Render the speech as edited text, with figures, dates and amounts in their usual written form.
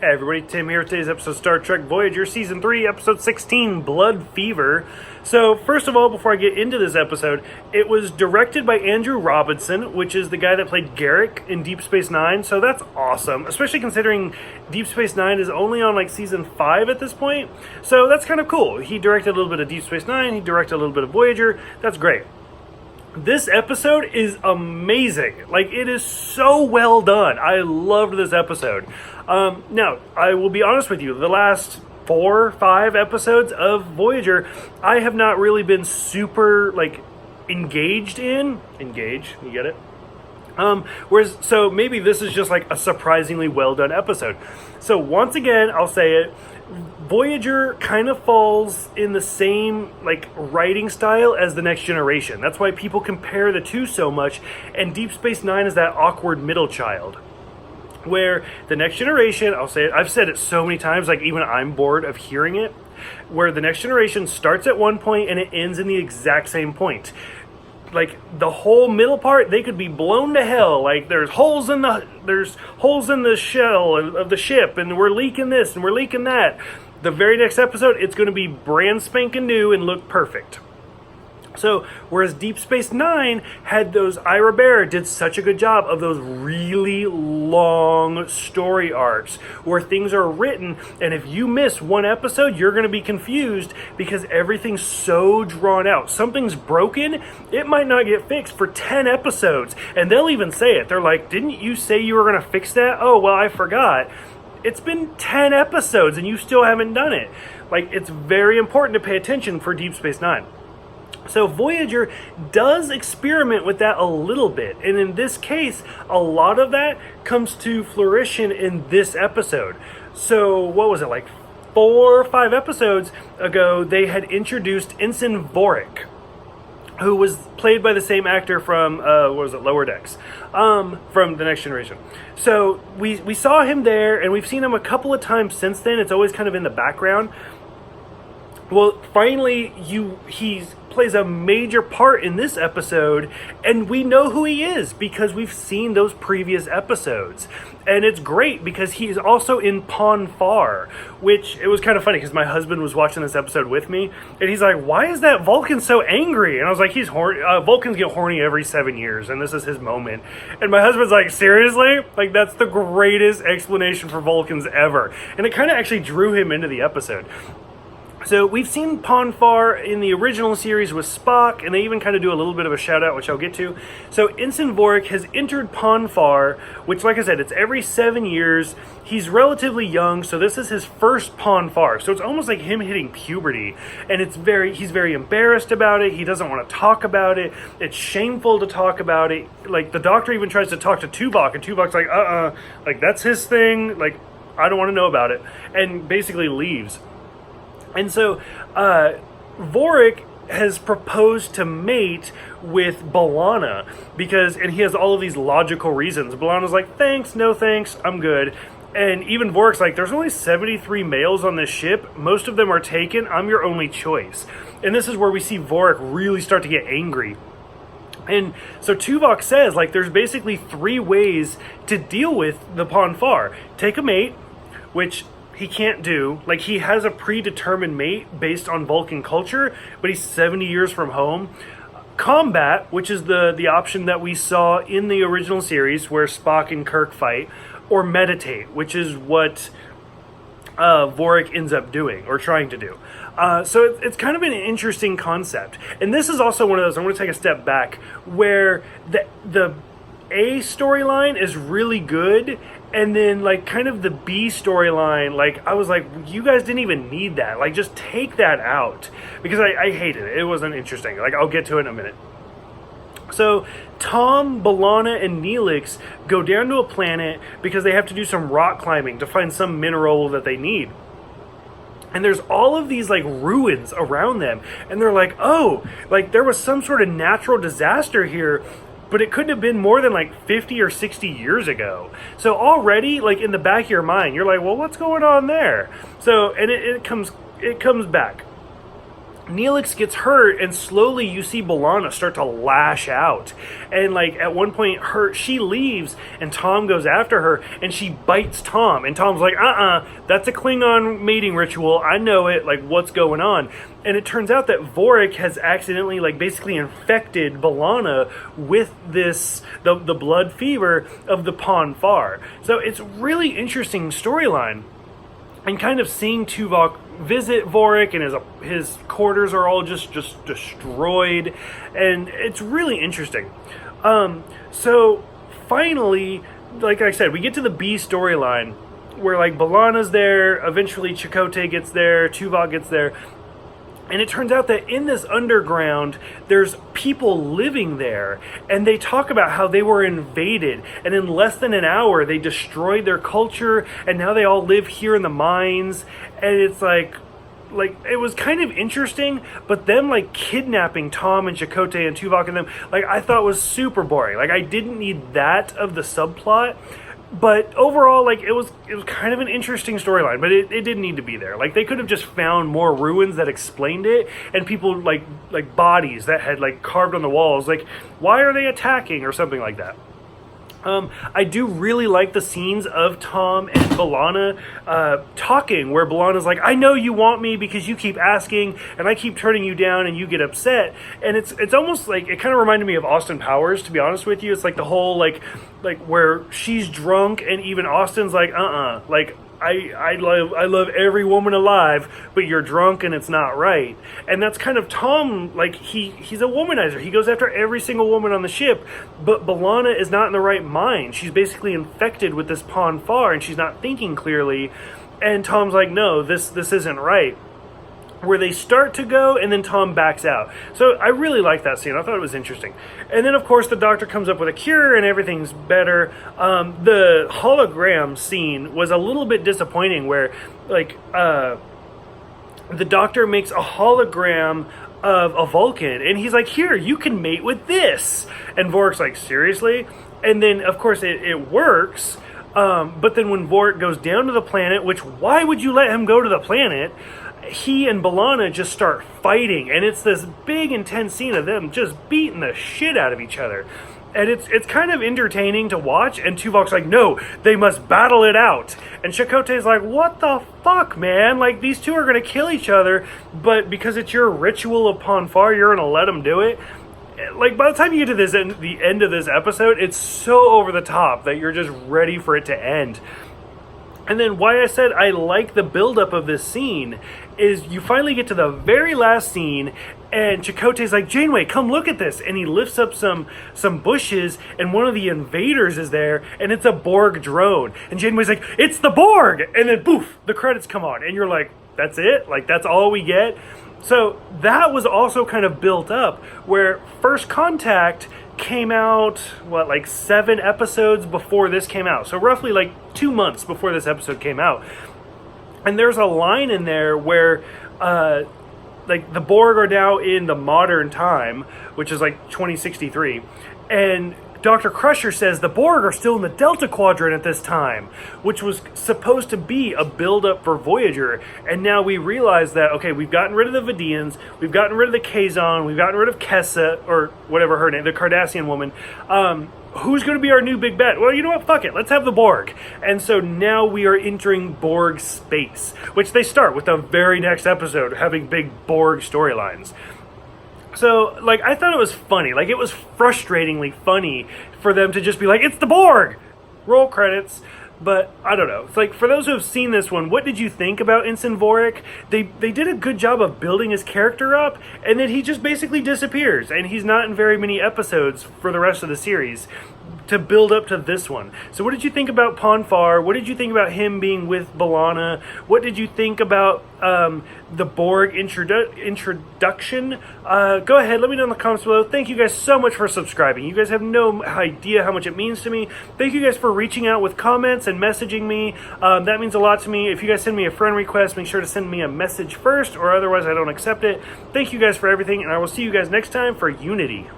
Hey everybody, Tim here with today's episode of Star Trek Voyager, Season 3, Episode 16, Blood Fever. So, first of all, before I get into this episode, it was directed by Andrew Robinson, which is the guy that played Garrick in Deep Space Nine, so that's awesome, especially considering Deep Space Nine is only on, Season 5 at this point, so that's kind of cool. He directed a little bit of Deep Space Nine, he directed a little bit of Voyager, that's great. This episode is amazing. It is so well done. I loved this episode. Now, I will be honest with you. The last 4 or 5 episodes of Voyager, I have not really been super, engaged in. Engage, you get it? So maybe this is just, a surprisingly well done episode. So once again, I'll say it. Voyager kind of falls in the same writing style as The Next Generation. That's why people compare the two so much, and Deep Space Nine is that awkward middle child. Where The Next Generation, I'll say it, I've said it so many times, even I'm bored of hearing it, where The Next Generation starts at one point and it ends in the exact same point. The whole middle part, they could be blown to hell. There's holes in the shell of the ship, and we're leaking this and we're leaking that. The very next episode, it's going to be brand spanking new and look perfect. So, whereas Deep Space Nine had those, Ira Behr did such a good job of those really long story arcs where things are written, and if you miss one episode, you're going to be confused because everything's so drawn out. Something's broken, it might not get fixed for 10 episodes, and they'll even say it. They're like, didn't you say you were going to fix that? Oh, well, I forgot. It's been 10 episodes and you still haven't done it. It's very important to pay attention for Deep Space Nine. So Voyager does experiment with that a little bit, and in this case, a lot of that comes to fruition in this episode. So, what was it, 4 or 5 episodes ago, they had introduced Ensign Vorik, who was played by the same actor from, Lower Decks, from The Next Generation. So, we saw him there, and we've seen him a couple of times since then. It's always kind of in the background. Well, finally, he plays a major part in this episode, and we know who he is because we've seen those previous episodes. And it's great because he's also in Pon Farr, which, it was kind of funny because my husband was watching this episode with me, and he's like, why is that Vulcan so angry? And I was like, he's horny. Vulcans get horny every 7 years, and this is his moment. And my husband's like, seriously? That's the greatest explanation for Vulcans ever. And it kind of actually drew him into the episode. So we've seen Pon Farr in the original series with Spock, and they even kind of do a little bit of a shout out, which I'll get to. So Ensign Vorik has entered Pon Farr, which, like I said, it's every 7 years. He's relatively young, so this is his first Pon Farr. So it's almost like him hitting puberty, and he's very embarrassed about it. He doesn't want to talk about it. It's shameful to talk about it. The doctor even tries to talk to Tuvok, and Tuvok's like, that's his thing. I don't want to know about it, and basically leaves. And so, Vorik has proposed to mate with B'Elanna and he has all of these logical reasons. B'Elanna's like, thanks, no thanks, I'm good. And even Vorik's like, there's only 73 males on this ship. Most of them are taken. I'm your only choice. And this is where we see Vorik really start to get angry. And so Tuvok says, there's basically 3 ways to deal with the Pon Farr. Take a mate, which he can't do. He has a predetermined mate based on Vulcan culture, but he's 70 years from home. Combat, which is the option that we saw in the original series where Spock and Kirk fight, or meditate, which is what Vorik ends up doing, or trying to do. So it's kind of an interesting concept. And this is also one of those, I'm going to take a step back, where the A storyline is really good, and then, kind of the B storyline, I was like, you guys didn't even need that. Just take that out. Because I hated it. It wasn't interesting. I'll get to it in a minute. So, Tom, B'Elanna, and Neelix go down to a planet because they have to do some rock climbing to find some mineral that they need. And there's all of these, ruins around them. And they're like, oh, there was some sort of natural disaster here, but it couldn't have been more than 50 or 60 years ago. So already, in the back of your mind, you're like, well, what's going on there? So, and it comes back. Neelix gets hurt, and slowly you see B'Elanna start to lash out. And like at one point, she leaves, and Tom goes after her, and she bites Tom. And Tom's like, that's a Klingon mating ritual. I know it. Like, what's going on? And it turns out that Vorik has accidentally, like, basically infected B'Elanna with the blood fever of the Pon Farr. So it's really interesting storyline. And kind of seeing Tuvok visit Vorik, and his quarters are all just destroyed, and it's really interesting. So finally, like I said, we get to the B storyline where like B'Elanna's there, eventually Chakotay gets there, Tuvok gets there. And it turns out that in this underground, there's people living there, and they talk about how they were invaded, and in less than an hour, they destroyed their culture, and now they all live here in the mines, and it's like it was kind of interesting, but them like kidnapping Tom and Chakotay and Tuvok and them, like I thought was super boring. Like I didn't need that of the subplot. But overall, like it was kind of an interesting storyline, but it didn't need to be there. Like they could have just found more ruins that explained it, and people like bodies that had like carved on the walls. Like, why are they attacking or something like that? I do really like the scenes of Tom and B'Elanna talking, where B'Elanna's like, I know you want me because you keep asking, and I keep turning you down, and you get upset. And it's almost like, it kind of reminded me of Austin Powers, to be honest with you. It's like the whole, like where she's drunk, and even Austin's like, like, I love every woman alive, but you're drunk and it's not right. And that's kind of Tom, like he's a womanizer. He goes after every single woman on the ship, but B'Elanna is not in the right mind. She's basically infected with this Pon Farr, and she's not thinking clearly. And Tom's like, no, this isn't right. Where they start to go, and then Tom backs out. So I really like that scene. I thought it was interesting. And then, of course, the Doctor comes up with a cure, and everything's better. The hologram scene was a little bit disappointing, where, like, the Doctor makes a hologram of a Vulcan, and he's like, here, you can mate with this. And Vorik's like, seriously? And then, of course, it works. But then when Vorik goes down to the planet, which, why would you let him go to the planet? He and B'Elanna just start fighting, and it's this big intense scene of them just beating the shit out of each other, and it's kind of entertaining to watch. And Tuvok's like, no, they must battle it out, and Chakotay's like, what the fuck, man, like these two are gonna kill each other, but because it's your ritual of Pon Farr, you're gonna let them do it. Like, by the time you get to the end of this episode, it's so over the top that you're just ready for it to end. And then why I said I like the buildup of this scene is you finally get to the very last scene, and Chakotay's like, Janeway, come look at this. And he lifts up some bushes, and one of the invaders is there, and it's a Borg drone. And Janeway's like, it's the Borg! And then, poof, the credits come on. And you're like, that's it? Like, that's all we get? So that was also kind of built up, where First Contact came out, like 7 episodes before this came out. So roughly like 2 months before this episode came out. And there's a line in there where like the Borg are now in the modern time, which is like 2063. And Dr. Crusher says the Borg are still in the Delta Quadrant at this time, which was supposed to be a build-up for Voyager. And now we realize that, okay, we've gotten rid of the Vidians, we've gotten rid of the Kazon, we've gotten rid of Kessa, or whatever her name, the Cardassian woman. Who's going to be our new big bet? Well, you know what? Fuck it. Let's have the Borg. And so now we are entering Borg space, which they start with the very next episode, having big Borg storylines. So, like, I thought it was funny. Like, it was frustratingly funny for them to just be like, it's the Borg! Roll credits. But, I don't know. It's like, for those who have seen this one, what did you think about Ensign Vorik? They did a good job of building his character up, and then he just basically disappears. And he's not in very many episodes for the rest of the series to build up to this one. So what did you think about Pon Farr? What did you think about him being with B'Elanna? What did you think about the Borg introduction? Go ahead, let me know in the comments below. Thank you guys so much for subscribing. You guys have no idea how much it means to me. Thank you guys for reaching out with comments and messaging me. That means a lot to me. If you guys send me a friend request, make sure to send me a message first, or otherwise I don't accept it. Thank you guys for everything, and I will see you guys next time for Unity.